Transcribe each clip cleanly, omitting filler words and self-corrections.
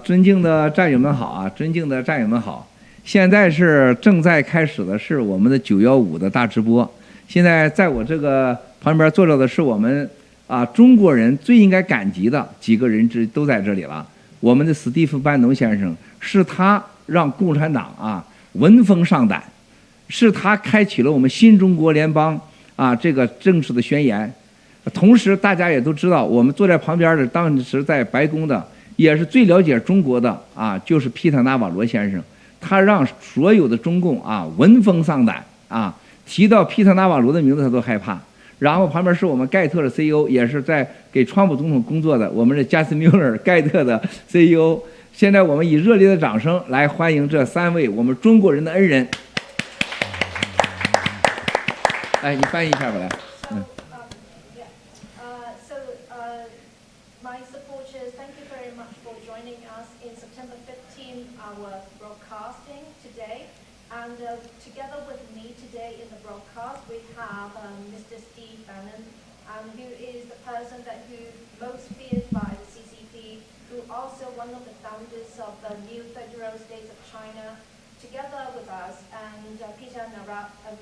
尊敬的战友们好啊！尊敬的战友们好！现在是正在开始的是我们的915的大直播。现在在我这个旁边坐着的是我们中国人最应该感激的几个人都在这里了。我们的史蒂夫·班农先生是他让共产党闻风丧胆，是他开启了我们新中国联邦这个正式的宣言。同时，大家也都知道，我们坐在旁边的当时在白宫的。也是最了解中国的就是皮特·纳瓦罗先生，他让所有的中共闻风丧胆提到皮特·纳瓦罗的名字他都害怕。然后旁边是我们盖特的 CEO， 也是在给川普总统工作的我们的加斯·缪尔盖特的 CEO。现在我们以热烈的掌声来欢迎这3位我们中国人的恩人。来，你翻译一下吧，来。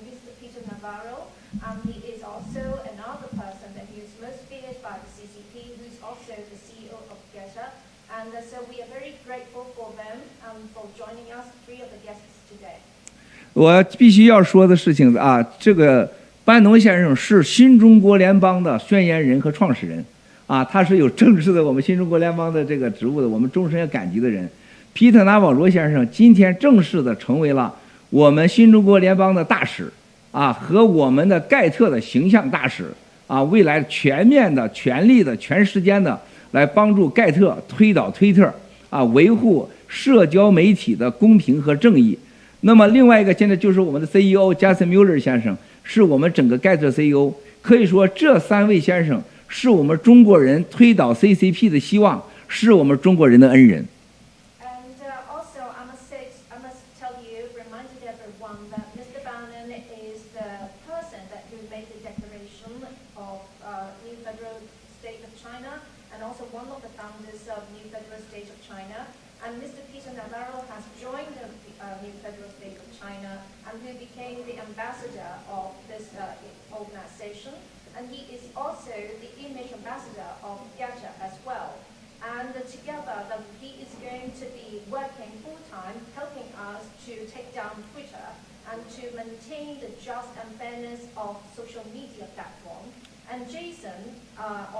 Mr. Peter Navarro, he is also another person that he is most feared by the CCP, who is also the CEO of GETA. And so we are very grateful for them for joining us, 3 of the guests today. 我必须要说的事情这个班农先生是新中国联邦的宣言人和创始人他是有正式的我们新中国联邦的这个职务的，我们终身要感激的人。皮特·纳瓦罗先生今天正式的成为了我们新中国联邦的大使和我们的盖特的形象大使未来全面的、全力的、全时间的来帮助盖特推倒推特维护社交媒体的公平和正义。那么另外一个现在就是我们的 CEO 加森·缪尔先生，是我们整个盖特 CEO。可以说这3位先生是我们中国人推倒 CCP 的希望，是我们中国人的恩人。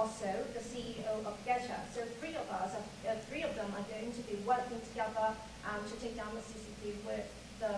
Also the CEO of GETA. So 3 of them are going to be working together to take down the CCP with the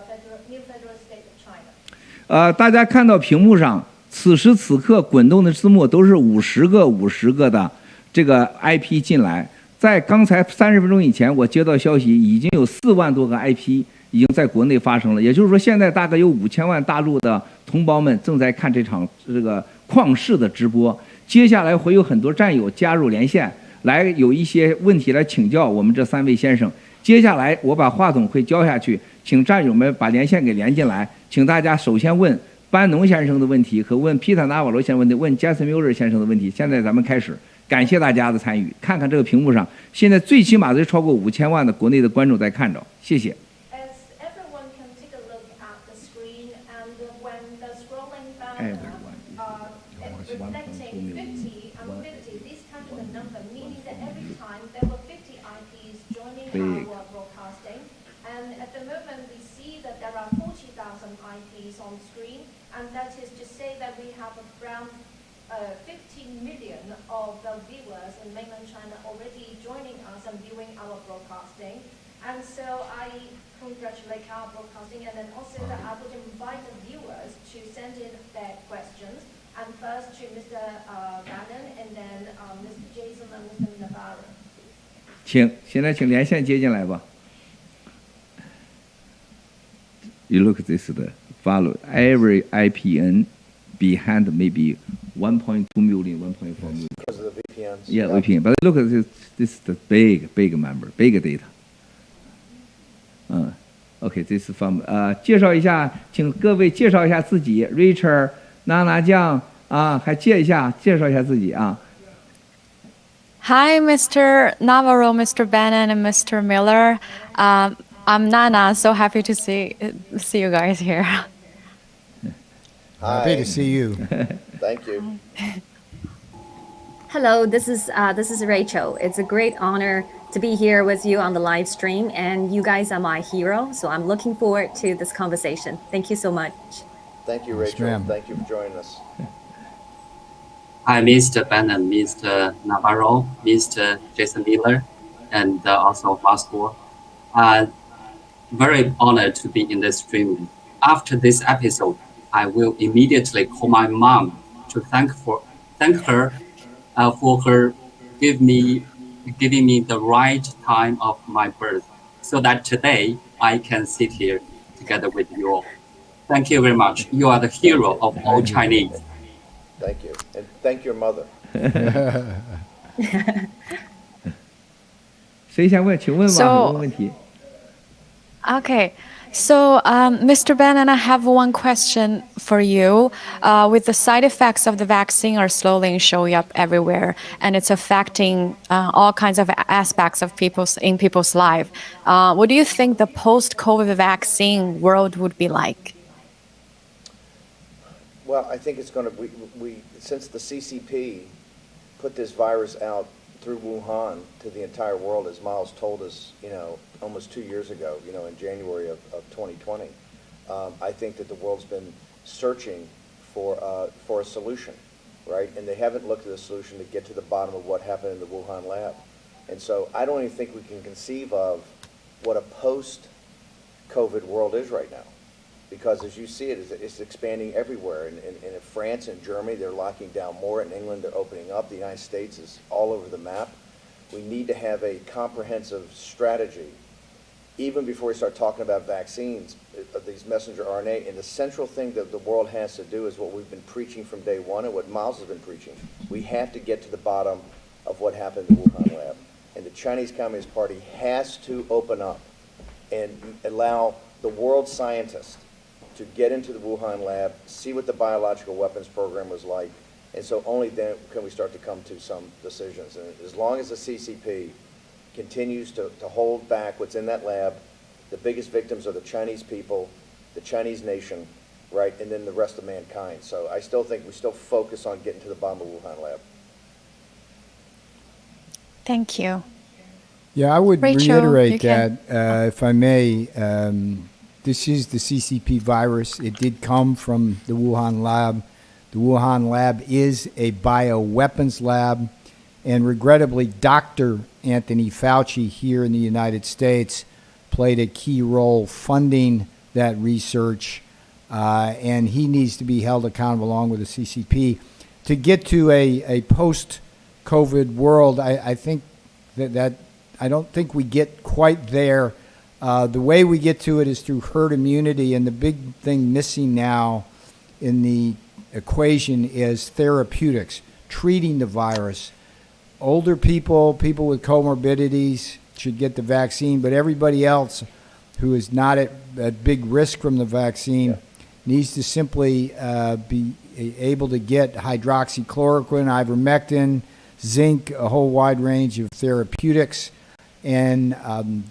new federal state of China. 大家看到屏幕上此时此刻滚动的字幕都是50个的这个 IP 进来。在刚才30分钟以前，我接到消息，已经有4万多个 IP 已经在国内发生了。也就是说，现在大概有5000万大陆的同胞们正在看这场这个旷世的直播。接下来会有很多战友加入连线，来有一些问题来请教我们这3位先生。接下来我把话筒会交下去，请战友们把连线给连进来。请大家首先问班农先生的问题和问皮特·纳瓦罗先生的问题，问加森·缪尔先生的问题。现在咱们开始，感谢大家的参与。看看这个屏幕上，现在最起码都超过5000万的国内的观众在看着，谢谢。Our broadcasting, and at the moment we see that there are 40,000 IPs on screen, and that is to say that we have around 50 million of the viewers in mainland China already joining us and viewing our broadcasting. And so I congratulate our broadcasting, and then also that I would invite the viewers to send in their questions, and first to Mr. Bannon, and then Mr. Jason and Mr. Navarro. 现在请连线接进来吧。You look at this the follow every IPN behind maybe 1.2 million, 1.4 million. Because of the VPNs. Yeah, VPN. But look at this. This is the big number, big data. Okay, this is from 介绍一下，请各位介绍一下自己 ，Richard、娜娜酱还介绍一下自己 Hi, Mr. Navarro, Mr. Bannon, and Mr. Miller. I'm Nana. So happy to see you guys here. Happy to see you. Thank you. Hello, this is Rachel. It's a great honor to be here with you on the live stream, and you guys are my hero. So I'm looking forward to this conversation. Thank you so much. Thank you, Yes, Rachel. ma'am. Thank you for joining us. Hi, Mr. Bannon, Mr. Navarro, Mr. Jason Miller, and also Moscow. Very honored to be in this stream. After this episode, I will immediately call my mom to thank her for her giving me the right time of my birth, so that today I can sit here together with you all. Thank you very much. You are the hero of all Chinese. Thank you. And thank your mother. 谁想问？请问吧， So- 问问题。 Okay. So, Mr. Bannon, I have one question for you. With the side effects of the vaccine are slowly showing up everywhere, and it's affecting all kinds of aspects of people's life. What do you think the post-COVID vaccine world would be like? Well, I think it's going to, we since the CCP put this virus out through Wuhan to the entire world, as Miles told us, almost 2 years ago, in January of 2020, I think that the world's been searching for a solution, right? And they haven't looked at a solution to get to the bottom of what happened in the Wuhan lab. And so I don't even think we can conceive of what a post-COVID world is right now. Because as you see it, it's expanding everywhere. In France and Germany, they're locking down more. In England, they're opening up. The United States is all over the map. We need to have a comprehensive strategy, even before we start talking about vaccines, these messenger RNA. And the central thing that the world has to do is what we've been preaching from day one and what Miles has been preaching. We have to get to the bottom of what happened in the Wuhan lab. And the Chinese Communist Party has to open up and allow the world scientists to get into the Wuhan lab, see what the biological weapons program was like, and so only then can we start to come to some decisions. And as long as the CCP continues to hold back what's in that lab, the biggest victims are the Chinese people, the Chinese nation, right, and then the rest of mankind. So I still think we still focus on getting to the bottom of the Wuhan lab. Thank you. Yeah, I would Rachel, reiterate you can- that, if I may, this is the CCP virus. It did come from the Wuhan lab. The Wuhan lab is a bioweapons lab, and regrettably, Dr. Anthony Fauci here in the United States played a key role funding that research, and he needs to be held accountable along with the CCP. To get to a post-COVID world, I think that I don't think we get quite there. The way we get to it is through herd immunity, and the big thing missing now in the equation is therapeutics, treating the virus. Older people, people with comorbidities should get the vaccine, but everybody else who is not at big risk from the vaccine needs to simply be able to get hydroxychloroquine, ivermectin, zinc, a whole wide range of therapeutics. And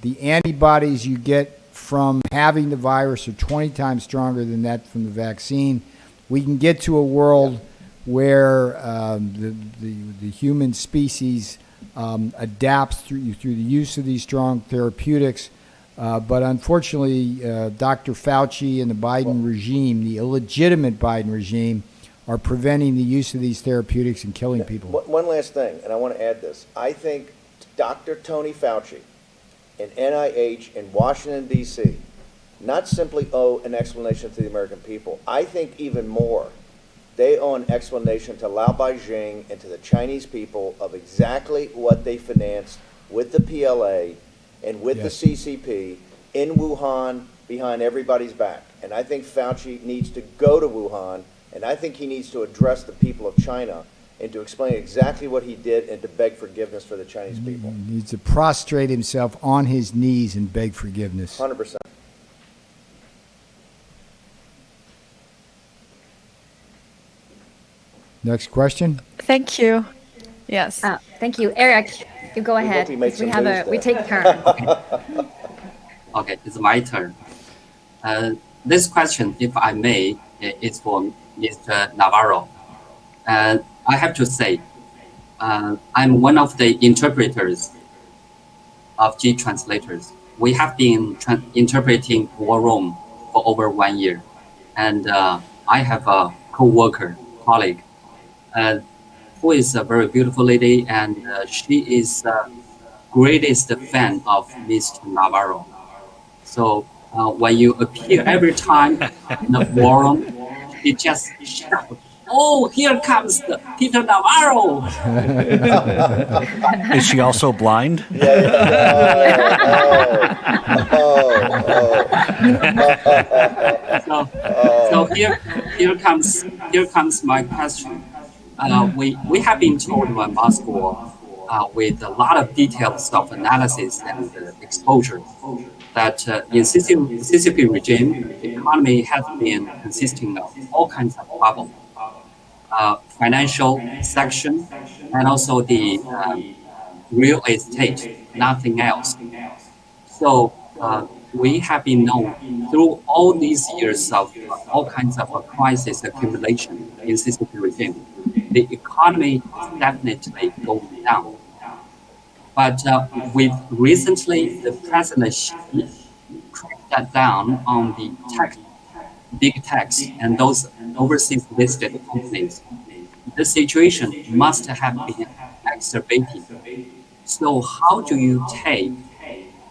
the antibodies you get from having the virus are 20 times stronger than that from the vaccine. We can get to a world where the human species adapts through the use of these strong therapeutics. But unfortunately, Dr. Fauci and the Biden regime, the illegitimate Biden regime, are preventing the use of these therapeutics and killing people. One last thing, and I want to add this. I think Dr. Tony Fauci and NIH in Washington, D.C., not simply owe an explanation to the American people. I think even more, they owe an explanation to Lao Beijing and to the Chinese people of exactly what they financed with the PLA and with the CCP in Wuhan behind everybody's back. And I think Fauci needs to go to Wuhan, and I think he needs to address the people of China and to explain exactly what he did and to beg forgiveness for the Chinese people. He needs to prostrate himself on his knees and beg forgiveness. 100%. Next question. Thank you. Yes. Thank you. Eric, you go ahead. he made some We have news we there. take turn. Okay, it's my turn. This question, if I may, is for Mr. Navarro. I have to say, I'm one of the interpreters of G translators. We have been interpreting War Room for over 1 year. And I have a co-worker, colleague, who is a very beautiful lady, and she is the greatest fan of Mr. Navarro. So when you appear every time in the forum, she just shouts, "Oh, here comes the Peter Navarro!" Is she also blind? So here comes my question. We have been told by Moscow with a lot of detailed self-analysis and exposure that in CCP regime, the economy has been consisting of all kinds of bubbles, financial section, and also the real estate, nothing else. So we have been known through all these years of all kinds of crisis accumulation in CCP regime. The economy is definitely going down. But with recently, the president cracked that down on the big tax and those overseas listed companies. The situation must have been exacerbated. So how do you take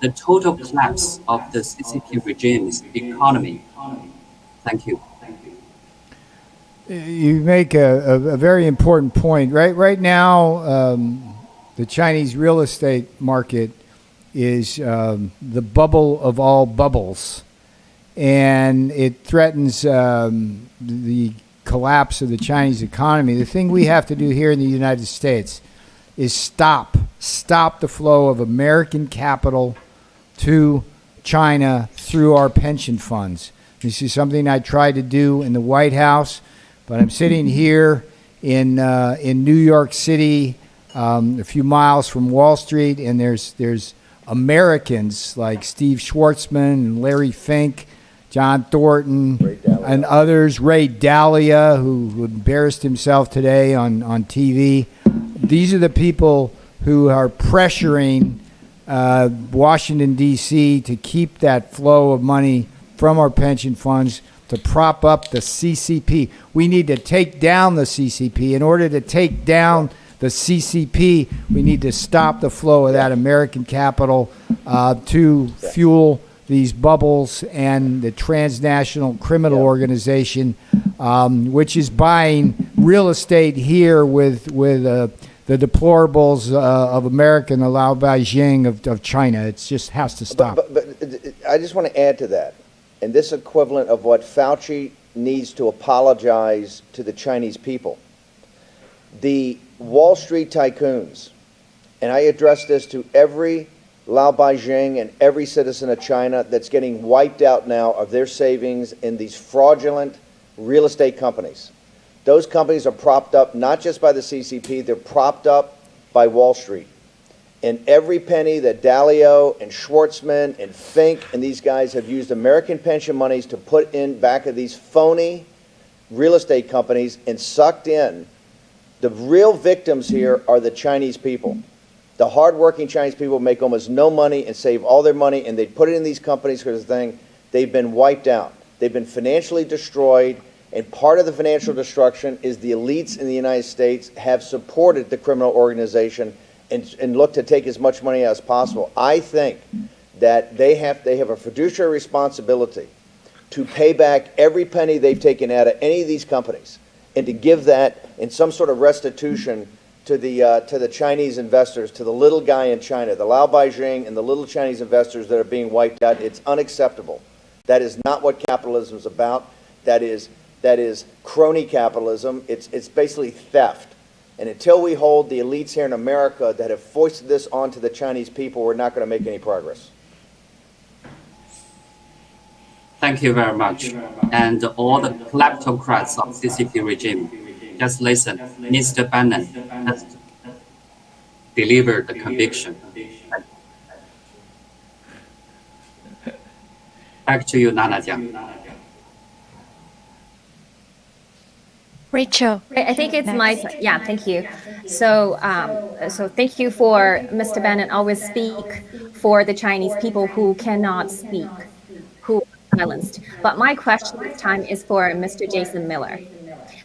the total collapse of the CCP regime's economy? Thank you. You make a very important point. Right now, the Chinese real estate market is the bubble of all bubbles, and it threatens the collapse of the Chinese economy. The thing we have to do here in the United States is stop the flow of American capital to China through our pension funds. This is something I tried to do in the White House, but I'm sitting here in New York City, a few miles from Wall Street, and there's Americans like Steve Schwartzman and Larry Fink, John Thornton, and others, Ray Dalio, who embarrassed himself today on TV. These are the people who are pressuring Washington, D.C. to keep that flow of money from our pension funds to prop up the CCP. We need to take down the CCP. In order to take down the CCP, we need to stop the flow of that American capital to fuel these bubbles and the transnational criminal organization, which is buying real estate here with the deplorables of America and the Lao Beijing of China. It just has to stop. But I just want to add to that, and this equivalent of what Fauci needs to apologize to the Chinese people. The Wall Street tycoons, and I address this to every Lao Beijing and every citizen of China that's getting wiped out now of their savings in these fraudulent real estate companies. Those companies are propped up not just by the CCP, they're propped up by Wall Street. And every penny that Dalio and Schwartzman and Fink and these guys have used American pension monies to put in back of these phony real estate companies and sucked in, the real victims here are the Chinese people. The hardworking Chinese people make almost no money and save all their money, and they put it in these companies because they've been wiped out. They've been financially destroyed, and part of the financial destruction is the elites in the United States have supported the criminal organization and look to take as much money as possible. I think that they have a fiduciary responsibility to pay back every penny they've taken out of any of these companies and to give that in some sort of restitution to the Chinese investors, to the little guy in China, the Lao Beijing and the little Chinese investors that are being wiped out. It's unacceptable. That is not what capitalism is about. That is crony capitalism. It's basically theft. And until we hold the elites here in America that have foisted this onto the Chinese people, we're not going to make any progress. Thank you very much. And all the kleptocrats of CCP regime, just listen, Mr. Bannon, deliver the conviction. Back to you, Nana Jiang. Rachel. I think it's my, yeah, thank you. So, so thank you for Mr. Bannon always speak for the Chinese people who cannot speak, who are silenced. But my question this time is for Mr. Jason Miller.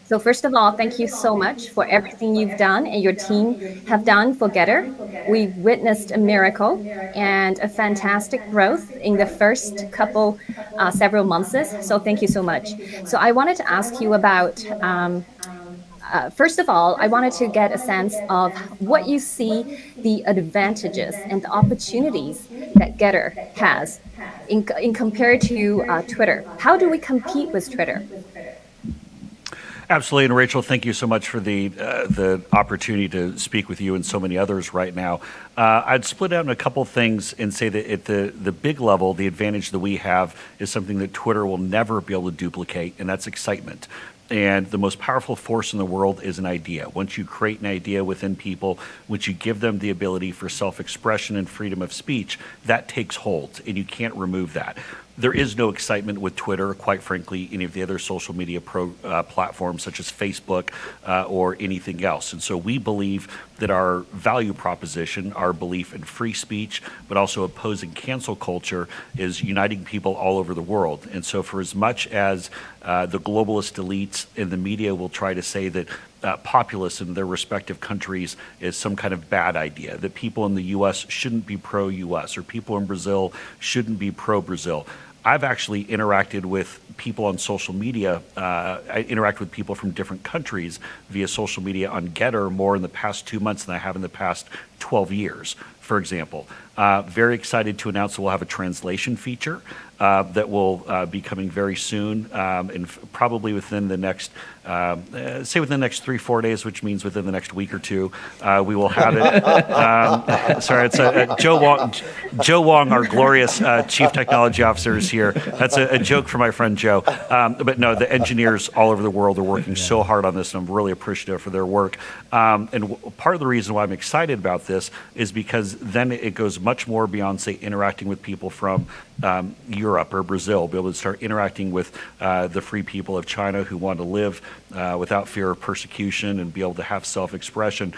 So first of all, thank you so much for everything you've done and your team have done for Getter. We've witnessed a miracle and a fantastic growth in the first couple, several months. So thank you so much. So I wanted to ask you about, first of all, I wanted to get a sense of what you see the advantages and the opportunities that Getter has in compared to Twitter. How do we compete with Twitter? Absolutely, and Rachel, thank you so much for the opportunity to speak with you and so many others right now. I'd split out in a couple things and say that at the big level, the advantage that we have is something that Twitter will never be able to duplicate, and that's excitement. And the most powerful force in the world is an idea. Once you create an idea within people, once you give them the ability for self-expression and freedom of speech, that takes hold, and you can't remove that. There is no excitement with Twitter, quite frankly, any of the other social media platforms such as Facebook or anything else. And so we believe that our value proposition, our belief in free speech, but also opposing cancel culture is uniting people all over the world. And so for as much as the globalist elites in the media will try to say that populists in their respective countries is some kind of bad idea, that people in the U.S. shouldn't be pro-U.S. or people in Brazil shouldn't be pro-Brazil. I've actually interacted with people on social media. I interact with people from different countries via social media on Getter more in the past 2 months than I have in the past 12 years, for example. Very excited to announce that we'll have a translation feature that will be coming very soon, and probably within the next, say within the next 3-4 days, which means within the next week or two, we will have it. Sorry, it's Joe Wong, our glorious Chief Technology Officer is here. That's a joke for my friend Joe. But no, the engineers all over the world are working so hard on this, and I'm really appreciative for their work. And part of the reason why I'm excited about this is because then it goes much more beyond, say, interacting with people from Europe or Brazil, be able to start interacting with the free people of China who want to live without fear of persecution and be able to have self-expression.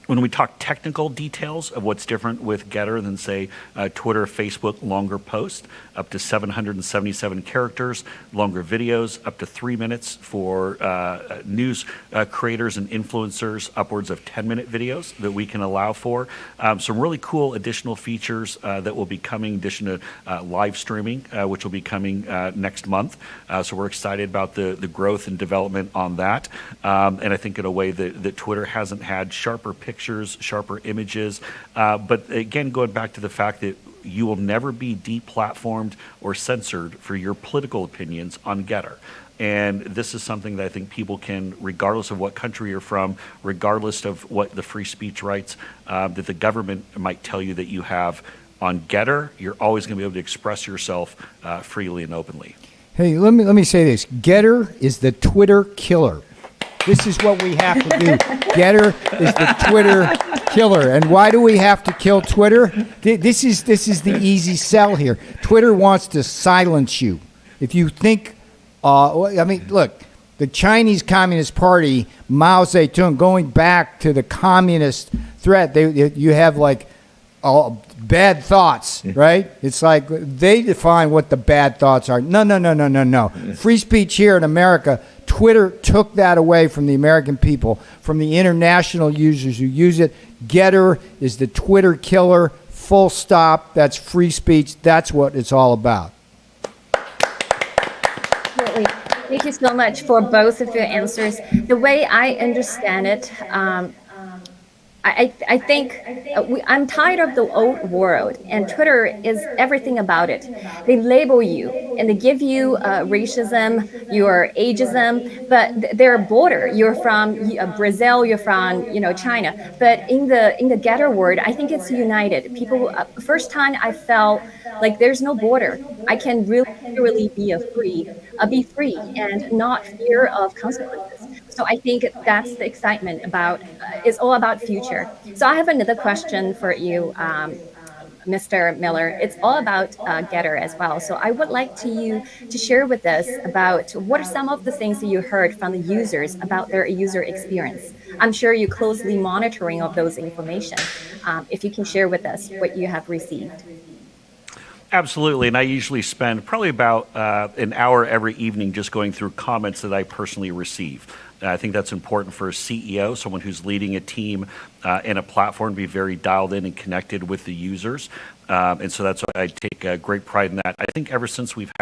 When we talk technical details of what's different with Getter than, say, Twitter, Facebook, longer posts, up to 777 characters, longer videos, up to 3 minutes for news creators and influencers, upwards of 10-minute videos that we can allow for. Some really cool additional features that will be coming, in addition to live streaming, which will be coming next month. So we're excited about the growth and development on that. And I think in a way that Twitter hasn't had sharper pictures, sharper images. But again, going back to the fact that you will never be deplatformed or censored for your political opinions on Getter. And this is something that I think people can, regardless of what country you're from, regardless of what the free speech rights that the government might tell you that you have, on Getter, you're always going to be able to express yourself freely and openly. Hey, let me say this. Getter is the Twitter killer. This is what we have to do. Getter is the Twitter killer. And why do we have to kill Twitter? This is the easy sell here. Twitter wants to silence you. If you think, I mean, look, the Chinese Communist Party, Mao Zedong, going back to the communist threat, you have like bad thoughts, right? It's like they define what the bad thoughts are. No. Free speech here in America, Twitter took that away from the American people, from the international users who use it. Getter is the Twitter killer, full stop. That's free speech. That's what it's all about. Absolutely. Thank you so much for both of your answers. The way I understand it, I think I'm tired of the old world, and Twitter is everything about it. They label you and they give you racism, your ageism, but they're a border. You're from Brazil, you're from China. But in the Getter word, I think it's united. People, first time I felt like there's no border. I can really be free and not fear of consequences. So I think that's the excitement about, it's all about future. So I have another question for you, Mr. Miller. It's all about Getter as well. So I would like you to share with us about what are some of the things that you heard from the users about their user experience. I'm sure you're closely monitoring of those information. If you can share with us what you have received. Absolutely, and I usually spend probably about an hour every evening just going through comments that I personally receive. I think that's important for a CEO, someone who's leading a team and a platform, to be very dialed in and connected with the users. And so that's why I take great pride in that. I think ever since we've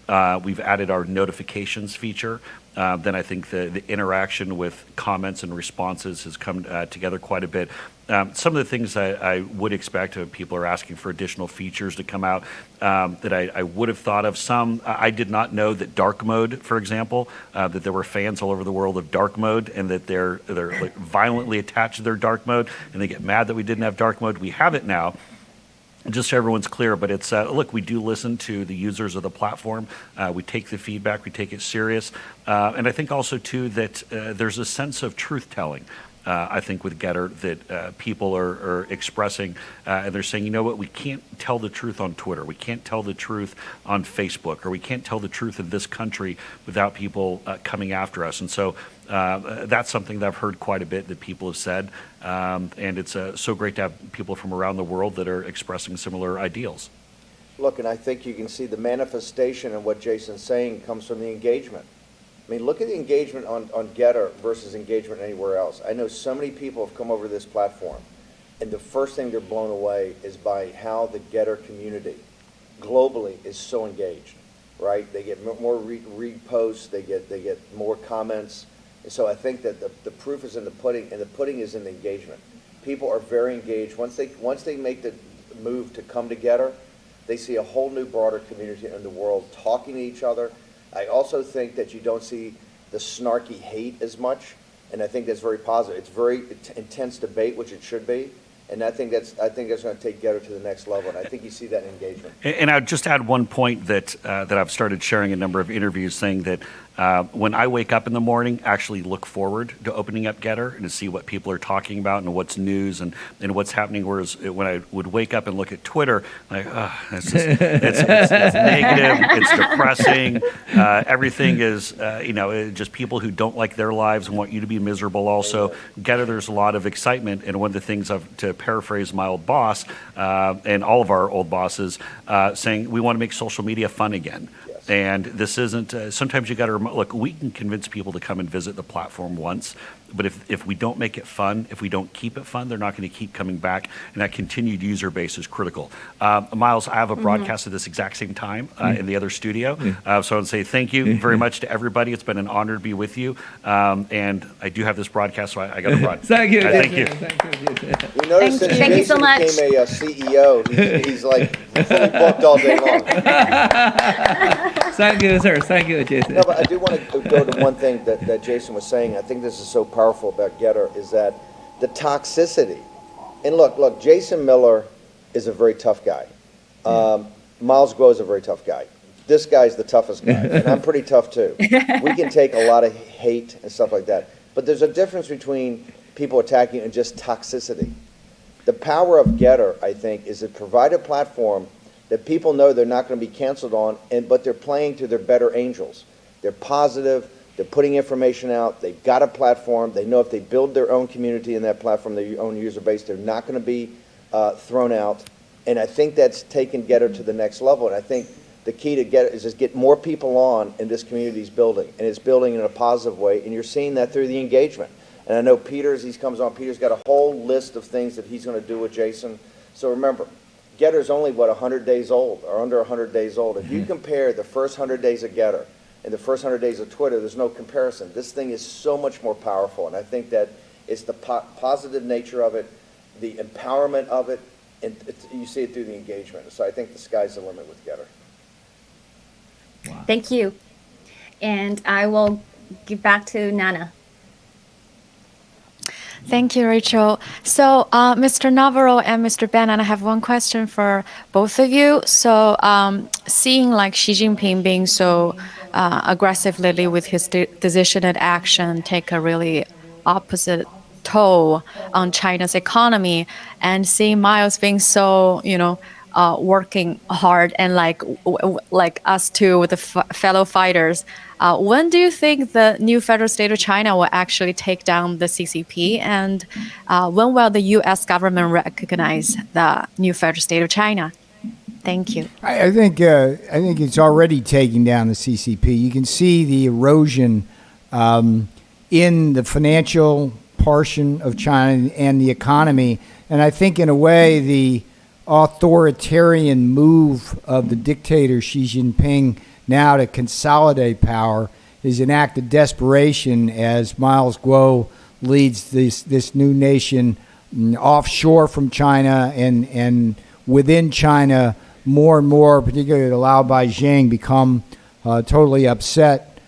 added our notifications feature, then I think the interaction with comments and responses has come together quite a bit. Some of the things I would expect, people are asking for additional features to come out that I would have thought of. Some, I did not know that dark mode, for example, that there were fans all over the world of dark mode, and that they're like violently attached to their dark mode, and they get mad that we didn't have dark mode. We have it now. Just so everyone's clear, but it's, look, we do listen to the users of the platform. We take the feedback, we take it serious. And I think also, too, that there's a sense of truth-telling, I think, with Getter that people are expressing, and they're saying, you know what, we can't tell the truth on Twitter, we can't tell the truth on Facebook, or we can't tell the truth in this country without people coming after us. And so that's something that I've heard quite a bit that people have said, and it's so great to have people from around the world that are expressing similar ideals. Look, and I think you can see the manifestation of what Jason's saying comes from the engagement. I mean, look at the engagement on Getter versus engagement anywhere else. I know so many people have come over this platform, and the first thing they're blown away is by how the Getter community globally is so engaged, right? They get more reposts, they get more comments. And so I think that the proof is in the pudding, and the pudding is in the engagement. People are very engaged. Once they make the move to come together, they see a whole new broader community in the world talking to each other. I also think that you don't see the snarky hate as much, and I think that's very positive. It's very intense debate, which it should be, and I think that's going to take Getter to the next level, and I think you see that in engagement. And I'd just add one point that I've started sharing in a number of interviews, saying that when I wake up in the morning, actually look forward to opening up Getter and to see what people are talking about and what's news and what's happening. Whereas when I would wake up and look at Twitter, like, it's negative, it's depressing. Everything is, just people who don't like their lives and want you to be miserable also. Getter, there's a lot of excitement. And one of the things, to paraphrase my old boss and all of our old bosses, saying we want to make social media fun again. And this isn't, sometimes you got to look, we can convince people to come and visit the platform once, but if we don't make it fun, if we don't keep it fun, they're not going to keep coming back, and that continued user base is critical. Miles, I have a broadcast at this exact same time in the other studio, so I want to say thank you very much to everybody. It's been an honor to be with you, and I do have this broadcast, so I got to run. Thank you. Thank you. You notice since Thank you so Jason much. became a CEO, he's like fully booked all day long. Thank you, sir. Thank you, Jason. No, but I do want to go to one thing that Jason was saying. I think this is so powerful about Getter, is that the toxicity. And look, Jason Miller is a very tough guy. Miles Guo is a very tough guy. This guy's the toughest guy, and I'm pretty tough too. We can take a lot of hate and stuff like that. But there's a difference between people attacking and just toxicity. The power of Getter, I think, is to provide a platform that people know they're not going to be canceled on, but they're playing to their better angels. They're positive, they're putting information out, they've got a platform, they know if they build their own community in that platform, their own user base, they're not going to be thrown out. And I think that's taken Getter to the next level. And I think the key to Getter is just get more people on in this community's building, and it's building in a positive way, and you're seeing that through the engagement. And I know Peter's, he comes on, Peter's got a whole list of things that he's going to do with Jason. So remember, Getter's only, 100 days old, or under 100 days old. If you compare the first 100 days of Getter and the first 100 days of Twitter, there's no comparison. This thing is so much more powerful, and I think that it's the positive nature of it, the empowerment of it, and you see it through the engagement. So I think the sky's the limit with Getter. Wow. Thank you. And I will give back to Nana. Thank you, Rachel. So, Mr. Navarro and Mr. Bannon, I have one question for both of you. So, seeing like Xi Jinping being so aggressively with his decision and action take a really opposite toll on China's economy, and seeing Miles being so, working hard and like us too with the fellow fighters. When do you think the new federal state of China will actually take down the CCP, and when will the U.S. government recognize the new federal state of China? Thank you. I think it's already taking down the CCP. You can see the erosion in the financial portion of China and the economy, and I think in a way the authoritarian move of the dictator Xi Jinping now to consolidate power is an act of desperation as Miles Guo leads this new nation offshore from China and within China. More and more, particularly the Lao Beijing, become totally upset.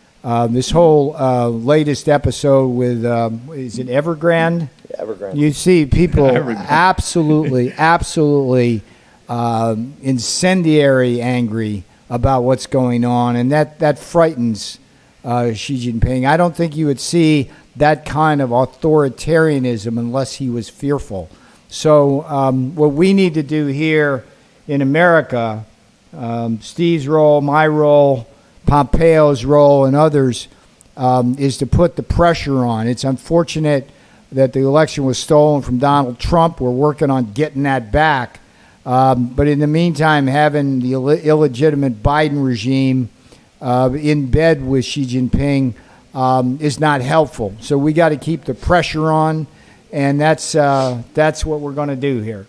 This whole latest episode with, is it Evergrande? Yeah, Evergrande. You see people absolutely incendiary angry about what's going on, and that frightens Xi Jinping. I don't think you would see that kind of authoritarianism unless he was fearful. So what we need to do here in America, Steve's role, my role, Pompeo's role, and others, is to put the pressure on. It's unfortunate that the election was stolen from Donald Trump. We're working on getting that back. But in the meantime, having the illegitimate Biden regime in bed with Xi Jinping is not helpful. So we got to keep the pressure on, and that's what we're going to do here.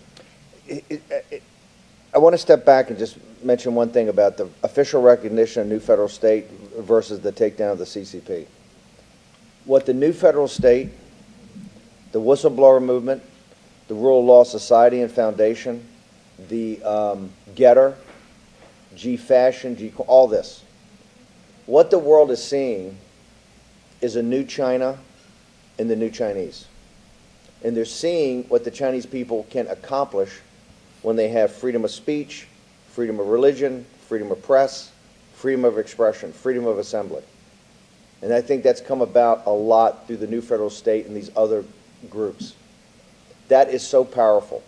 I want to step back and just mention one thing about the official recognition of new federal state versus the takedown of the CCP. What the new federal state, the whistleblower movement, the Rule of Law Society and Foundation, the Getter, G-Fashion, all this. What the world is seeing is a new China and the new Chinese. And they're seeing what the Chinese people can accomplish when they have freedom of speech, freedom of religion, freedom of press, freedom of expression, freedom of assembly. And I think that's come about a lot through the new federal state and these other groups. That is so powerful.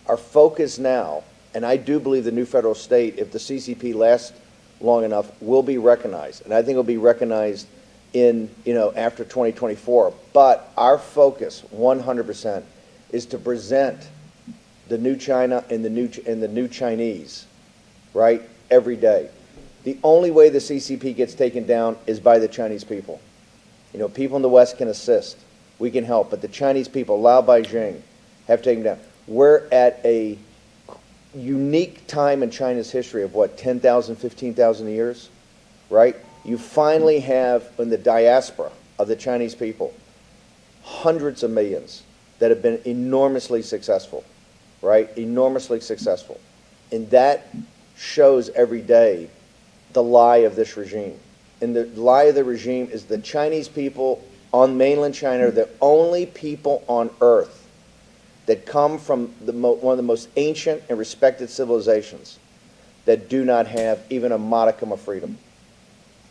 Our focus now, and I do believe the new federal state, if the CCP lasts long enough, will be recognized. And I think it'll be recognized in, after 2024. But our focus, 100%, is to present the new China and the new Chinese, right, every day. The only way the CCP gets taken down is by the Chinese people. People in the West can assist. We can help. But the Chinese people, Lao Beijing, have taken down. We're at a unique time in China's history of, 10,000, 15,000 years, right? You finally have, in the diaspora of the Chinese people, hundreds of millions that have been enormously successful, right? Enormously successful. And that shows every day the lie of this regime. And the lie of the regime is the Chinese people on mainland China are the only people on earth that come from one of the most ancient and respected civilizations that do not have even a modicum of freedom.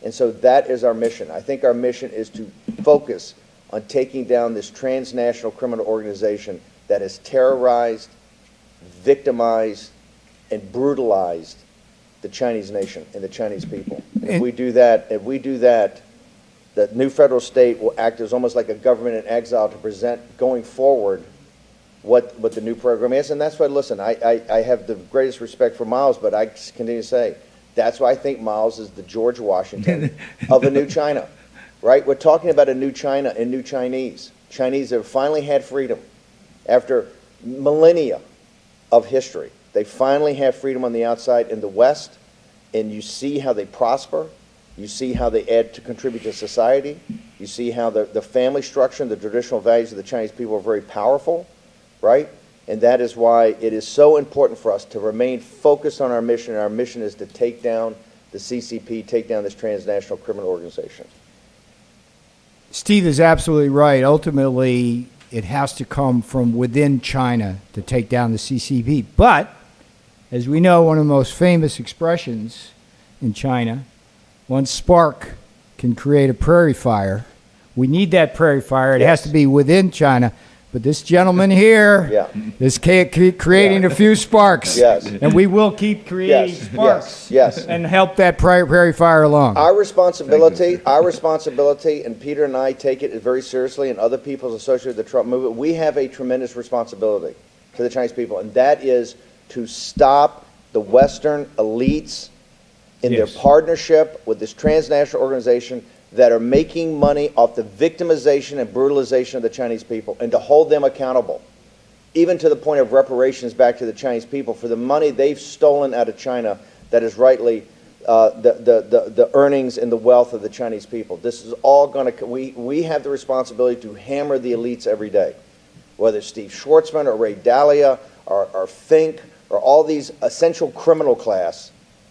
And so that is our mission. I think our mission is to focus on taking down this transnational criminal organization that has terrorized, victimized, and brutalized the Chinese nation and the Chinese people. And if we do that, the new federal state will act as almost like a government in exile to present going forward what the new program is. And that's why, listen, I have the greatest respect for Miles, but I continue to say, that's why I think Miles is the George Washington of a new China, right? We're talking about a new China and new Chinese. Chinese have finally had freedom after millennia of history. They finally have freedom on the outside in the West, and you see how they prosper. You see how they contribute to society. You see how the family structure and the traditional values of the Chinese people are very powerful, right? And that is why it is so important for us to remain focused on our mission. And our mission is to take down the CCP, take down this transnational criminal organization. Steve is absolutely right. Ultimately, it has to come from within China to take down the CCP. But, as we know, one of the most famous expressions in China, one spark can create a prairie fire. We need that prairie fire. It Yes. has to be within China. But this gentleman here Yeah. is creating a few sparks. Yes. And we will keep creating Yes, sparks yes. and help that prairie fire along. Our responsibility, and Peter and I take it very seriously, and other people associated with the Trump movement, we have a tremendous responsibility to the Chinese people, and that is to stop the Western elites in their Yes. partnership with this transnational organization that are making money off the victimization and brutalization of the Chinese people, and to hold them accountable, even to the point of reparations back to the Chinese people for the money they've stolen out of China that is rightly the earnings and the wealth of the Chinese people. This is all going to, we have the responsibility to hammer the elites every day, whether it's Steve Schwartzman or Ray Dalio or Fink or all these essential criminal class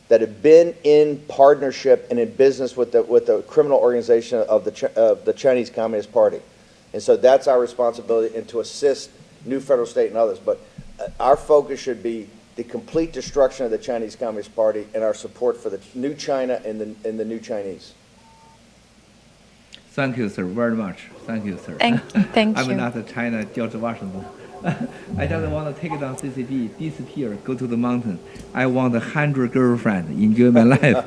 that have been in partnership and in business with the criminal organization of the Chinese Communist Party. And so that's our responsibility, and to assist new federal, state, and others. But our focus should be the complete destruction of the Chinese Communist Party and our support for the new China and the new Chinese. Thank you, sir, very much. Thank you, sir. Thank I'm you. not a China George Washington. I just want to take down CCP, disappear, go to the mountain. I want 100 girlfriends, enjoy my life.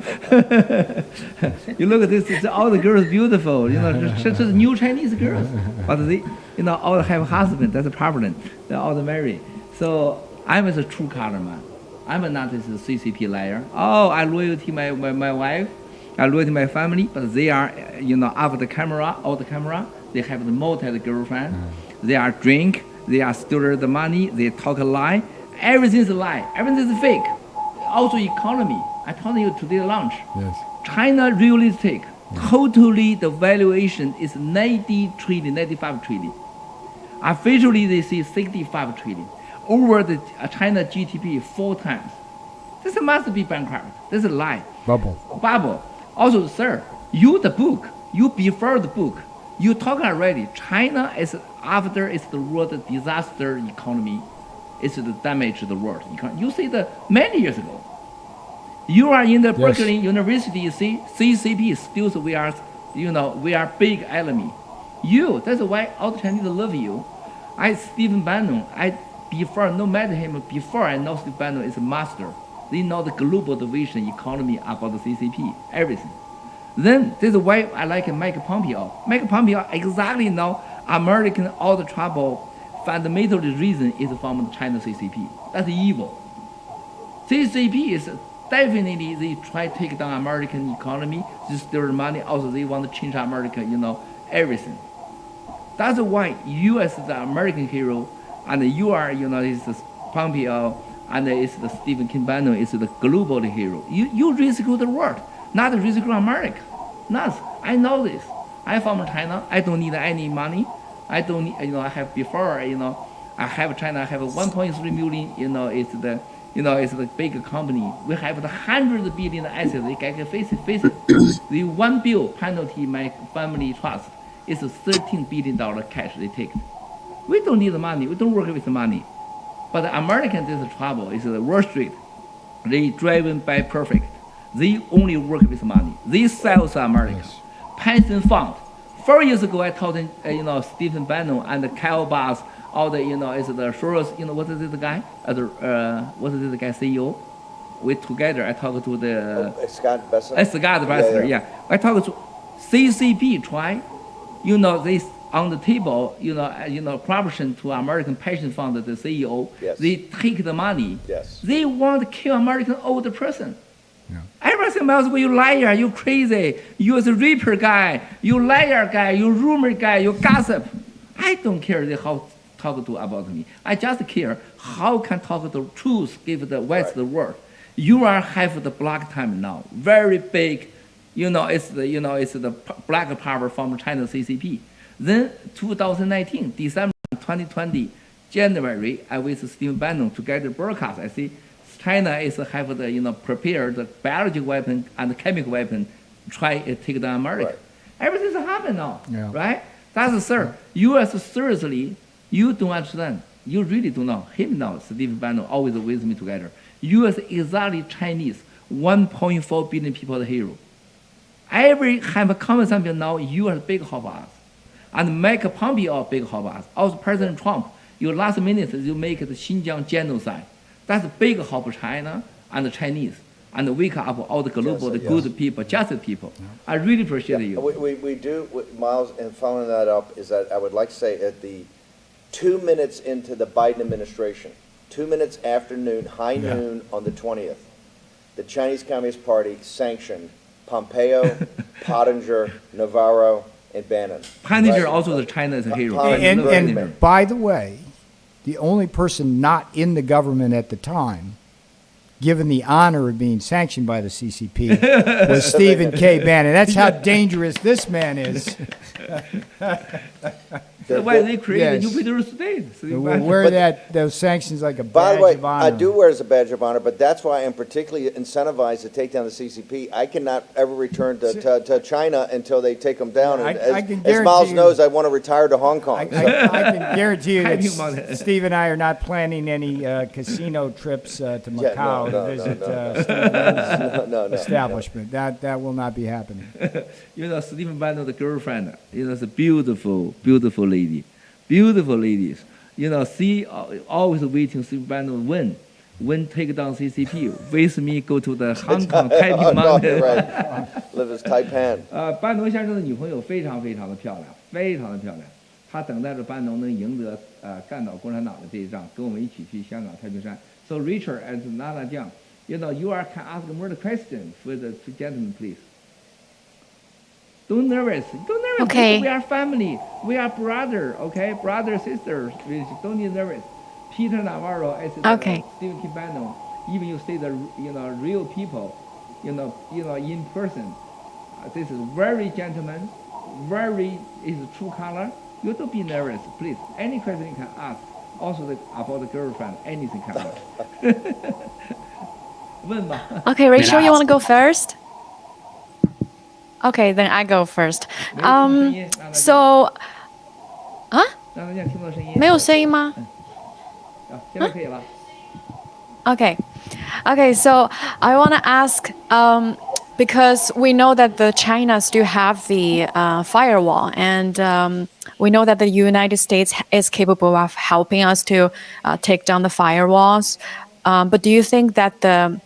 You look at this, all the girls beautiful, you know, just new Chinese girls. But they, you know, all have a husband, that's a problem. They're all married. So I'm a true color man. I'm not this CCP liar. Oh, I loyal to my wife, I loyal to my family, but they are, you know, out the camera, they have the multiple girlfriend. They are drink. They are stealing the money. They talk a lie. Everything is a lie. Everything is fake. Also economy. I told you today lunch. Yes. China realistic. Totally the valuation is 90 trillion, 95 trillion. Officially they say 65 trillion. Over the China GDP 4 times. This must be bankrupt. This is a lie. Bubble. Also, sir, you the book. You prefer the book. You talk already. China is after it's the world disaster economy. It's the damage to the world. You say that many years ago. You are in the Berkeley University. You see, CCP still we are, you know, we are big enemy. You. That's why all the Chinese love you. Stephen Bannon. Before no matter him. Before I know Stephen Bannon is a master. They know the global division economy about the CCP. Everything. Then this is why I like Mike Pompeo. Mike Pompeo exactly know American all the trouble. Fundamental reason is from China CCP. That's evil. CCP is definitely they try to take down American economy, they steal money. Also they want to change America, you know, everything. That's why you as the American hero, and you are, you know, is Pompeo, and it's the Stephen Bannon is the global hero. You rescue the world. Not rescue America. Not. I know this. I'm from China. I don't need any money. I don't need, you know, I have before, you know, I have China, I have 1.3 million, you know, it's the big company. We have the 100 billion assets. They can face it. The 1 bill penalty my family trust is $13 billion cash they take. We don't need the money. We don't work with the money. But the American, there's trouble. It's the Wall Street. They driven by perfect. They only work with money. They sell to America. Yes. Pension fund. 4 years ago, I told him, you know, Stephen Bannon and Kyle Bass, all the, you know, is the Soros, you know, what is this guy? What is this guy CEO? We together, I talked to the... Scott Bessler? Scott Bessler, yeah. I talked to CCP, try, you know, they on the table, you know, corruption to American pension fund, the CEO. Yes. They take the money. Yes. They want to kill American old person. Yeah. Everything else, you liar, you crazy, you is a raper guy, you liar guy, you rumor guy, you gossip. I don't care how talk to about me. I just care how can talk the truth, give the West the word. You are have the black time now, very big. You know, it's the black power from China CCP. Then 2019, December 2020, January, I with Stephen Bannon together broadcast. I see China is have the, you know, prepared the biological weapon and the chemical weapon, try to take down America. Right. Everything's happened now, Yeah. right? That's sir. U.S. seriously, you don't understand. You really don't know. Him now, Stephen Bannon, always with me together. U.S. exactly Chinese, 1.4 billion people the hero. Every have a common something now, you are big help us. And Mike Pompeo big help us. Also President Trump, you last minute you make the Xinjiang genocide. That's big help China and the Chinese. And wake up all the global, the good people, just people. I really appreciate you. We do, Miles, and following that up is that I would like to say at the 2 minutes into the Biden administration, 2 minutes after noon, high noon on the 20th, the Chinese Communist Party sanctioned Pompeo, Pottinger, Navarro, and Bannon. Pottinger right? also the China is a hero. And by the way, the only person not in the government at the time given the honor of being sanctioned by the CCP was Stephen K. Bannon. That's how dangerous this man is. That's why they created Yes. a new federal state. So you We'll imagine- wear those sanctions like a By badge the way, of honor. I do wear it as a badge of honor, but that's why I'm particularly incentivized to take down the CCP. I cannot ever return to China until they take them down. And I can as Miles guarantee you- knows, I want to retire to Hong Kong. I So- can guarantee you How do you want that it? Steve and I are not planning any casino trips to Macau no, to visit no. Steve Bannon's no. establishment. That will not be happening. You know, Stephen Bannon, the girlfriend, you know, is a beautiful, beautiful lady. Beautiful ladies. You know, see, always waiting Stephen Bannon win, take down CCP. With me go to the Hong Kong, Taiping Oh, no, Mountain. you're right. Live as Taipan. 班农先生的女朋友非常非常的漂亮，非常的漂亮。他等待着班农能赢得干倒共产党的这一仗，跟我们一起去香港太平山。So Richard and Nana Jiang, you know, you can ask more the question for the two gentlemen, please. Don't nervous. Okay. We are family. We are brother. Okay, brother sisters. Don't be nervous. Peter Navarro, I said, Okay. Stephen K. Bannon. Even you say the real people, in person. This is very gentleman, very is true color. You don't be nervous, please. Any question you can ask. Also about the girlfriend, anything can ask. 问吧。 Okay, Rachel, you want to ask? go first? Okay, then I go first. 没有听声音，让他 So, 让大家听到声音。没有声音吗？现在可以了。 Okay. Okay, so I want to ask, because we know that the Chinas do have the firewall, and we know that the United States is capable of helping us to take down the firewalls. But do you think that the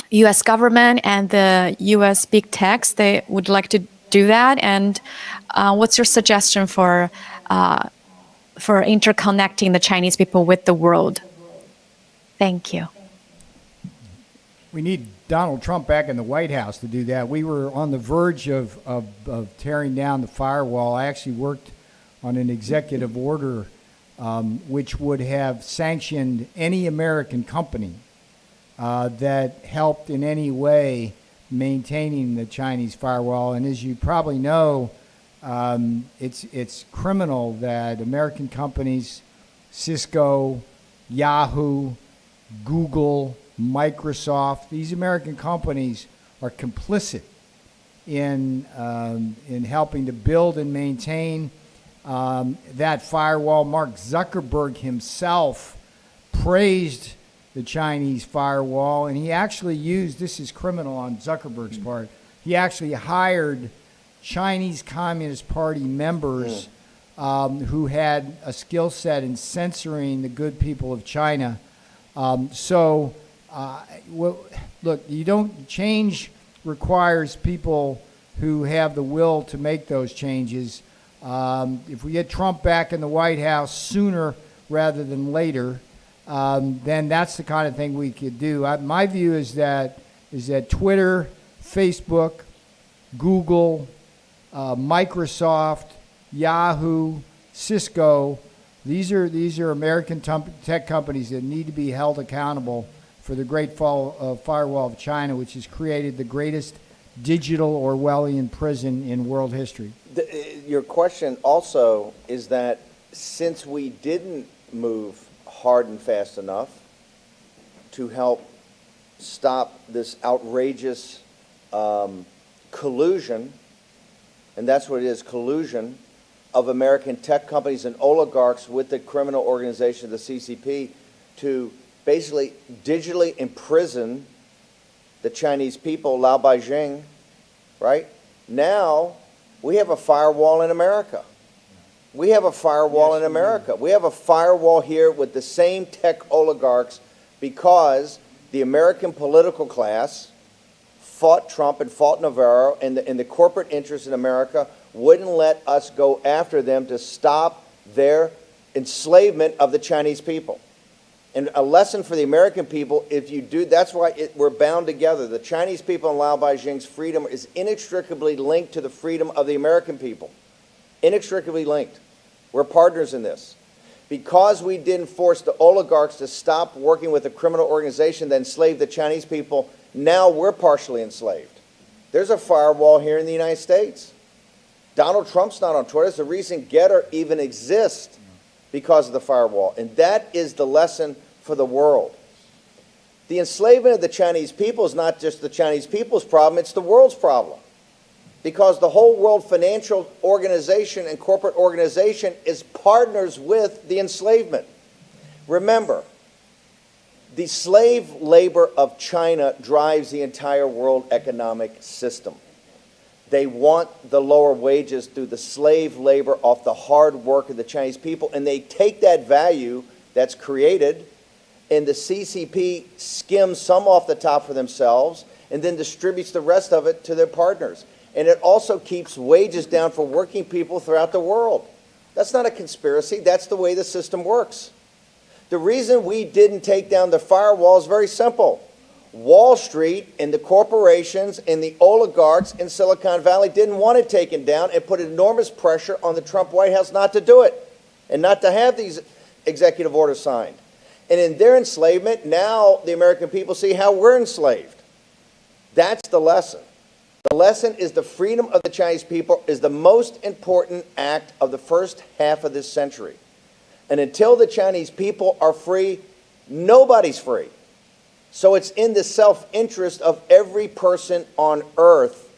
U.S. government and the U.S. big techs, they would like to do that? And what's your suggestion for interconnecting the Chinese people with the world? Thank you. We need Donald Trump back in the White House to do that. We were on the verge of tearing down the firewall. I actually worked on an executive order which would have sanctioned any American company that helped in any way maintaining the Chinese firewall. And as you probably know, it's criminal that American companies, Cisco, Yahoo, Google, Microsoft, these American companies are complicit in helping to build and maintain that firewall. Mark Zuckerberg himself praised the Chinese firewall, and he actually used, this is criminal on Zuckerberg's part, he actually hired Chinese Communist Party members who had a skill set in censoring the good people of China. Look, you don't, change requires people who have the will to make those changes. If we get Trump back in the White House sooner rather than later, then that's the kind of thing we could do. My view is that Twitter, Facebook, Google, Microsoft, Yahoo, Cisco, these are American tech companies that need to be held accountable for the Great Firewall of China, which has created the greatest digital Orwellian prison in world history. Your question also is that since we didn't move hard and fast enough to help stop this outrageous collusion, and that's what it is, collusion, of American tech companies and oligarchs with the criminal organization, the CCP, to basically digitally imprison the Chinese people, Lao Beijing, right? Now we have a firewall in America. We have a firewall in America. We have a firewall here with the same tech oligarchs because the American political class fought Trump and fought Navarro, and the corporate interests in America wouldn't let us go after them to stop their enslavement of the Chinese people. And a lesson for the American people, if you do, that's why we're bound together. The Chinese people and Lao Baixing's freedom is inextricably linked to the freedom of the American people. Inextricably linked. We're partners in this. Because we didn't force the oligarchs to stop working with a criminal organization that enslaved the Chinese people, now we're partially enslaved. There's a firewall here in the United States. Donald Trump's not on Twitter. It's the reason Getter even exists because of the firewall. And that is the lesson for the world. The enslavement of the Chinese people is not just the Chinese people's problem, it's the world's problem. Because the whole world financial organization and corporate organization is partners with the enslavement. Remember, the slave labor of China drives the entire world economic system. They want the lower wages through the slave labor off the hard work of the Chinese people, and they take that value that's created, and the CCP skims some off the top for themselves and then distributes the rest of it to their partners. And it also keeps wages down for working people throughout the world. That's not a conspiracy. That's the way the system works. The reason we didn't take down the firewall is very simple. Wall Street and the corporations and the oligarchs in Silicon Valley didn't want it taken down and put enormous pressure on the Trump White House not to do it and not to have these executive orders signed. And in their enslavement, now the American people see how we're enslaved. That's the lesson. The lesson is the freedom of the Chinese people is the most important act of the first half of this century. And until the Chinese people are free, nobody's free. So it's in the self-interest of every person on earth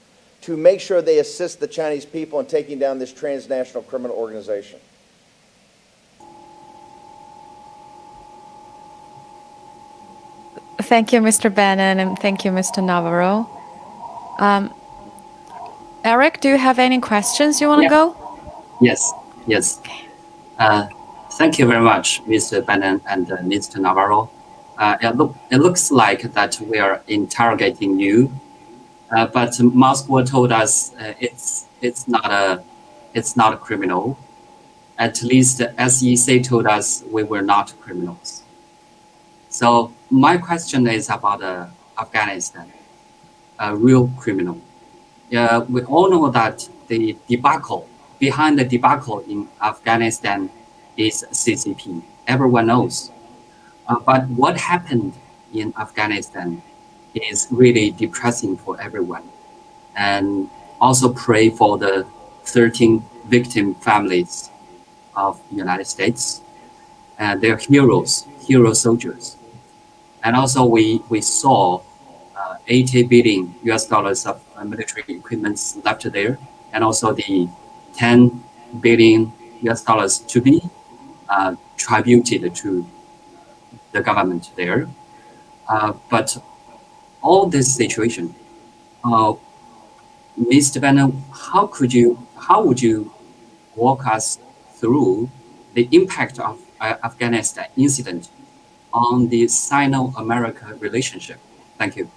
to make sure they assist the Chinese people in taking down this transnational criminal organization. Thank you, Mr. Bannon, and thank you, Mr. Navarro. Eric, do you have any questions you want to go? Yes. Thank you very much, Mr. Bannon and Mr. Navarro. It looks like that we are interrogating you, but Moscow told us it's not a criminal. At least SEC told us we were not criminals. So my question is about Afghanistan, a real criminal. We all know that the debacle, behind the debacle in Afghanistan is CCP. Everyone knows. But what happened in Afghanistan is really depressing for everyone. And also pray for the 13 victim families of the United States. And they're heroes, hero soldiers. And also we saw $80 billion of military equipment left there, and also the $10 billion to be tributed to the government there. But all this situation, Mr. Bannon, how would you walk us through the impact of Afghanistan incident on the Sino-America relationship? Thank you.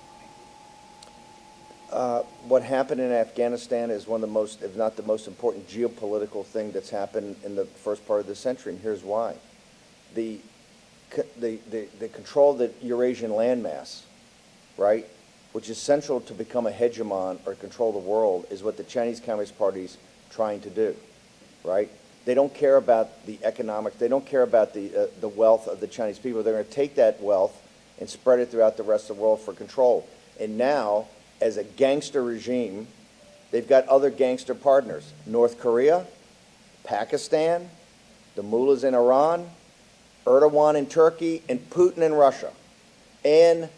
What happened in Afghanistan is one of the most, if not the most important geopolitical thing that's happened in the first part of the century, and here's why. The control of the Eurasian landmass, right, which is central to become a hegemon or control the world, is what the Chinese Communist Party's trying to do, right? They don't care about the economics. They don't care about the wealth of the Chinese people. They're going to take that wealth and spread it throughout the rest of the world for control. And now, as a gangster regime, they've got other gangster partners. North Korea, Pakistan, the mullahs in Iran, Erdogan in Turkey, and Putin in Russia. And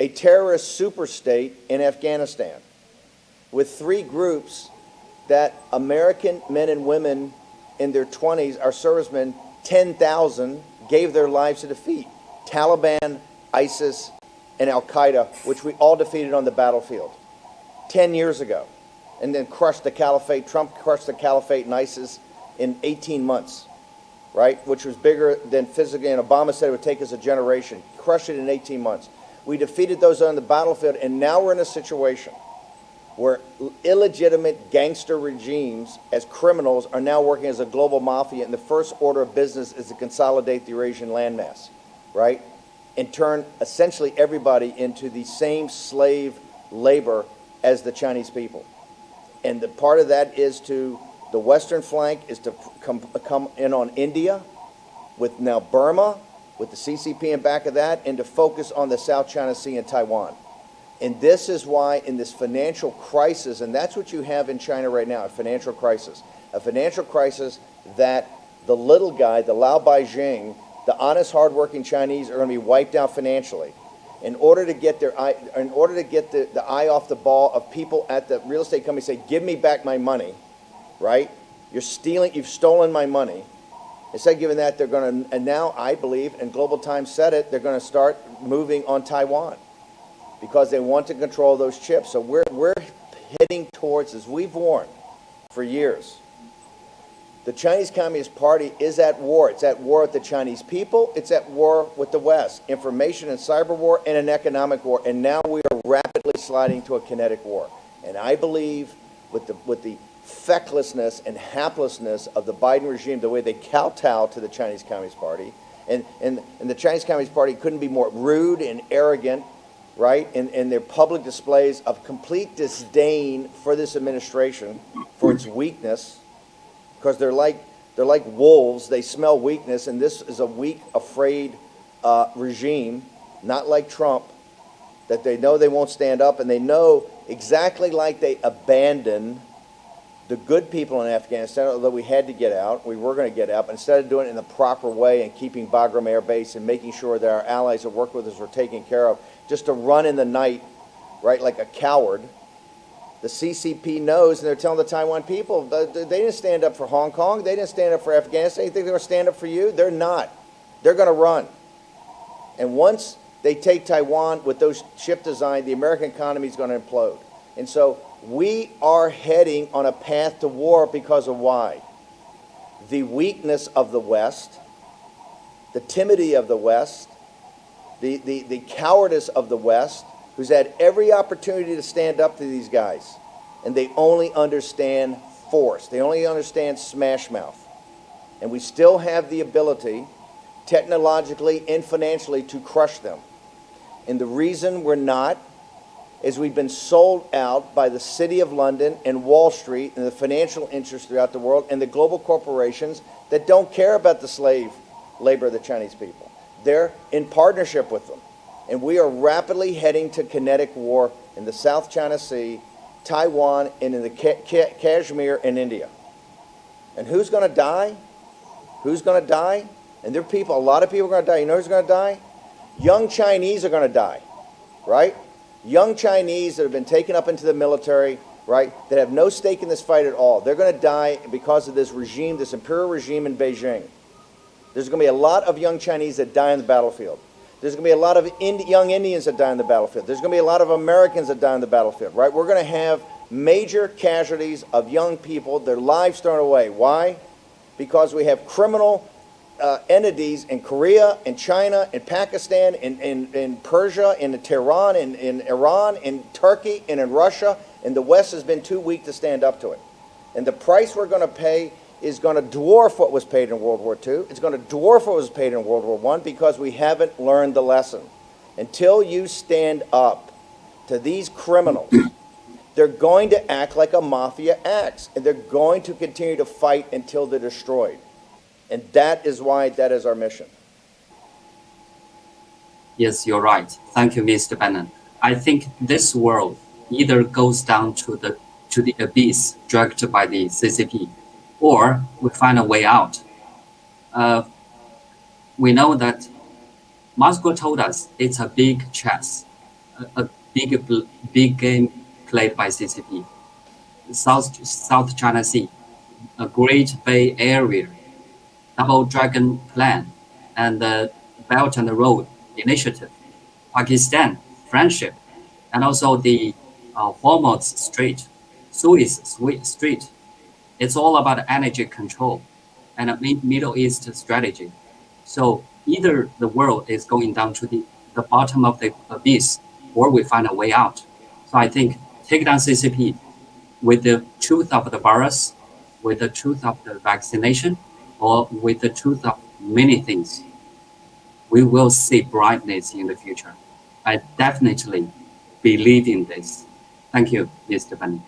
a terrorist superstate in Afghanistan with three groups that American men and women in their 20s, our servicemen, 10,000, gave their lives to defeat. Taliban, ISIS, and Al-Qaeda, which we all defeated on the battlefield 10 years ago. and then crushed the caliphate. Trump crushed the caliphate and ISIS in 18 months, right? Which was bigger than physically, and Obama said it would take us a generation. Crushed it in 18 months. We defeated those on the battlefield, and now we're in a situation where illegitimate gangster regimes as criminals are now working as a global mafia, and the first order of business is to consolidate the Eurasian landmass, right? And turn essentially everybody into the same slave labor as the Chinese people. And the part of that is to, the western flank is to come in on India, with now Burma, with the CCP in back of that, and to focus on the South China Sea and Taiwan. And this is why in this financial crisis, and that's what you have in China right now, a financial crisis that the little guy, the Lao Beijing, the honest, hardworking Chinese are going to be wiped out financially. In order to get the eye off the ball of people at the real estate company say, give me back my money, right? You've stolen my money. Instead of giving that, they're going to, and now I believe, and Global Times said it, they're going to start moving on Taiwan, because they want to control those chips. So we're heading towards, as we've warned for years, the Chinese Communist Party is at war. It's at war with the Chinese people. It's at war with the West. Information and cyber war and an economic war. And now we are rapidly sliding to a kinetic war. And I believe with the fecklessness and haplessness of the Biden regime, the way they kowtow to the Chinese Communist Party, and the Chinese Communist Party couldn't be more rude and arrogant, right, in their public displays of complete disdain for this administration, for its weakness, because they're like wolves. They smell weakness, and this is a weak, afraid regime, not like Trump, that they know they won't stand up, and they know exactly like they abandoned the good people in Afghanistan, although we had to get out, we were going to get out, but instead of doing it in the proper way and keeping Bagram Air Base and making sure that our allies that work with us were taken care of, just to run in the night, right, like a coward. The CCP knows, and they're telling the Taiwan people, they didn't stand up for Hong Kong, they didn't stand up for Afghanistan. You think they're going to stand up for you? They're not. They're going to run. And once they take Taiwan with those chip design, the American economy is going to implode. And so we are heading on a path to war because of why? The weakness of the West, the timidity of the West, the cowardice of the West, who's had every opportunity to stand up to these guys. And they only understand force. They only understand smash mouth. And we still have the ability, technologically and financially, to crush them. And the reason we're not is we've been sold out by the City of London and Wall Street and the financial interests throughout the world and the global corporations that don't care about the slave labor of the Chinese people. They're in partnership with them. And we are rapidly heading to kinetic war in the South China Sea, Taiwan, and in the Kashmir and India. And who's going to die? Who's going to die? And there are people, a lot of people are going to die. You know who's going to die? Young Chinese are going to die, right? Young Chinese that have been taken up into the military, right, that have no stake in this fight at all. They're going to die because of this regime, this imperial regime in Beijing. There's going to be a lot of young Chinese that die on the battlefield. There's going to be a lot of young Indians that die on the battlefield. There's going to be a lot of Americans that die on the battlefield, right? We're going to have major casualties of young people, their lives thrown away. Why? Because we have criminal entities in Korea, in China, in Pakistan, in Persia, in Tehran, in Iran, in Turkey, and in Russia, and the West has been too weak to stand up to it. And the price we're going to pay is going to dwarf what was paid in World War II. It's going to dwarf what was paid in World War I because we haven't learned the lesson. Until you stand up to these criminals, they're going to act like a mafia acts, and they're going to continue to fight until they're destroyed. And that is why that is our mission. Yes, you're right. Thank you, Mr. Bannon. I think this world either goes down to the abyss dragged by the CCP, or we find a way out. We know that Moscow told us it's a big chess, a big game played by CCP. South China Sea, a Great Bay Area, Double Dragon Plan, and the Belt and Road Initiative, Pakistan, friendship, and also the Hormuz Strait. Suez Street. It's all about energy control and a Middle East strategy. So either the world is going down to the bottom of the abyss, or we find a way out. So I think take down CCP with the truth of the virus, with the truth of the vaccination, or with the truth of many things, we will see brightness in the future. I definitely believe in this. Thank you, Mr. Benny.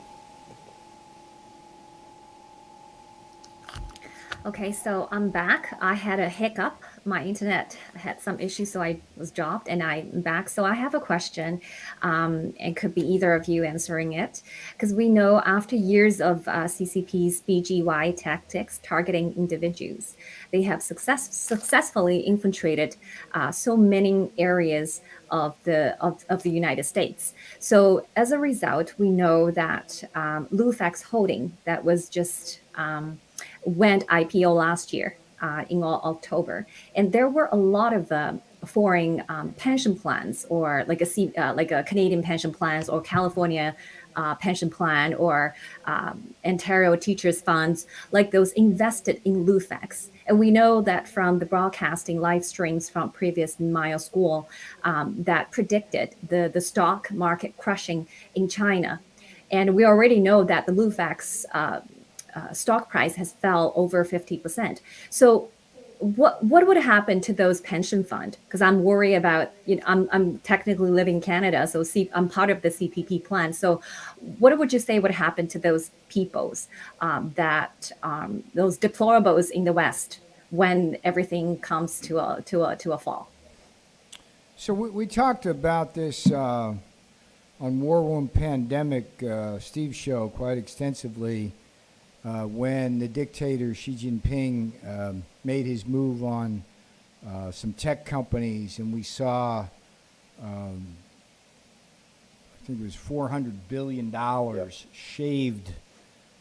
Okay, so I'm back. I had a hiccup. My internet had some issues, so I was dropped and I'm back. So I have a question. It could be either of you answering it, because we know after years of CCP's BGY tactics targeting individuals, they have successfully infiltrated so many areas of the United States. So as a result, we know that Lufax Holding, that was just went IPO last year in October, and there were a lot of foreign pension plans, or like a Canadian pension plans, or California pension plan, or Ontario teachers funds, like those invested in Lufax. And we know that from the broadcasting live streams from previous Maya School that predicted the stock market crushing in China. And we already know that the Lufax stock price has fell over 50%. So what would happen to those pension fund? Because I'm worried about, I'm technically living in Canada, so I'm part of the CPP plan. So what would you say would happen to those peoples, those deplorables in the West, when everything comes to a fall? So we talked about this on War Room Pandemic, Steve's show, quite extensively. When the dictator Xi Jinping made his move on some tech companies, and we saw, I think it was $400 billion shaved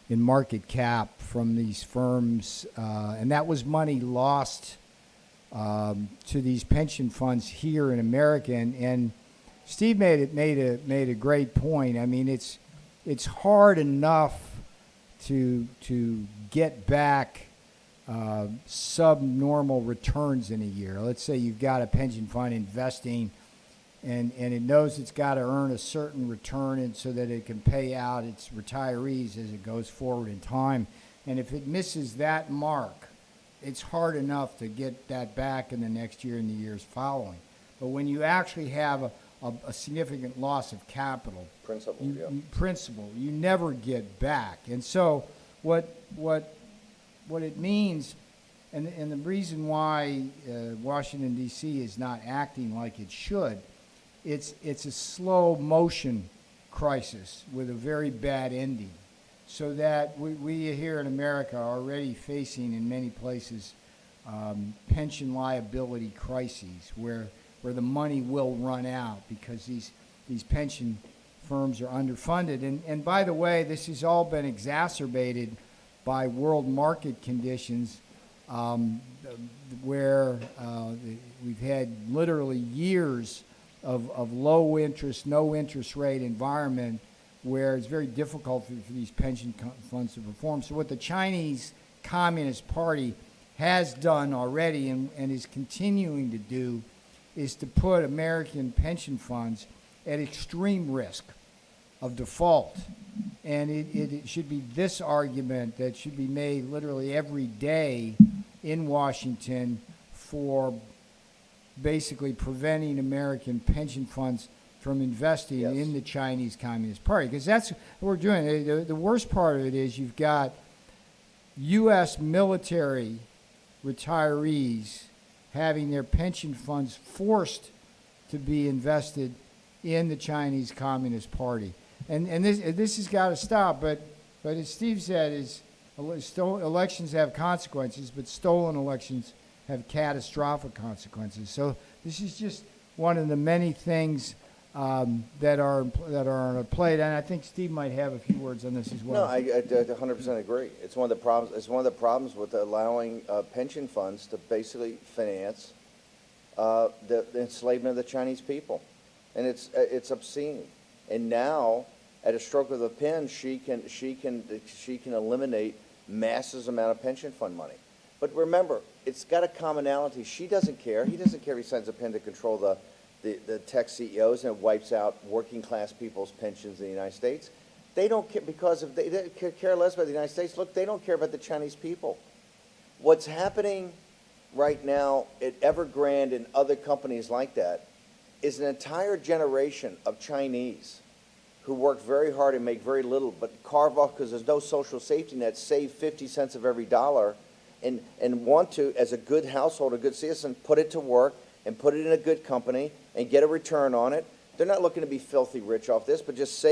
in market cap from these firms, and that was money lost to these pension funds here in America. And Steve made a great point. I mean, it's hard enough to get back subnormal returns in a year. Let's say you've got a pension fund investing, and it knows it's got to earn a certain return, and so that it can pay out its retirees as it goes forward in time. And if it misses that mark, it's hard enough to get that back in the next year and the years following. But when you actually have a significant loss of capital, principal, you never get back. And so what it means, and the reason why Washington D.C. is not acting like it should, it's a slow motion crisis with a very bad ending, so that we here in America are already facing in many places pension liability crises where the money will run out because these pension firms are underfunded. And by the way, this has all been exacerbated by world market conditions where we've had literally years of low interest, no interest rate environment where it's very difficult for these pension funds to perform. So what the Chinese Communist Party has done already and is continuing to do is to put American pension funds at extreme risk of default. And it should be this argument that should be made literally every day in Washington for basically preventing American pension funds from investing in the Chinese Communist Party. Because that's what we're doing. The worst part of it is you've got U.S. military retirees having their pension funds forced to be invested in the Chinese Communist Party. And this has got to stop. But as Steve said, elections have consequences, but stolen elections have catastrophic consequences. So this is just one of the many things that are on a plate. And I think Steve might have a few words on this as well. No, I 100% agree. It's one of the problems. It's one of the problems with allowing pension funds to basically finance the enslavement of the Chinese people, and it's obscene. And now, at a stroke of the pen, she can eliminate massive amount of pension fund money. But remember, it's got a commonality. She doesn't care. He doesn't care if he signs a pen to control the tech CEOs and it wipes out working class people's pensions in the United States. They don't care because if they care less about the United States. Look, they don't care about the Chinese people. What's happening right now at Evergrande and other companies like that is an entire generation of Chinese who work very hard and make very little, but carve off because there's no social safety net, save 50 cents of every dollar, and want to, as a good household, a good citizen, put it to work and put it in a good company and get a return on it. They're not looking to be filthy rich off this, but just save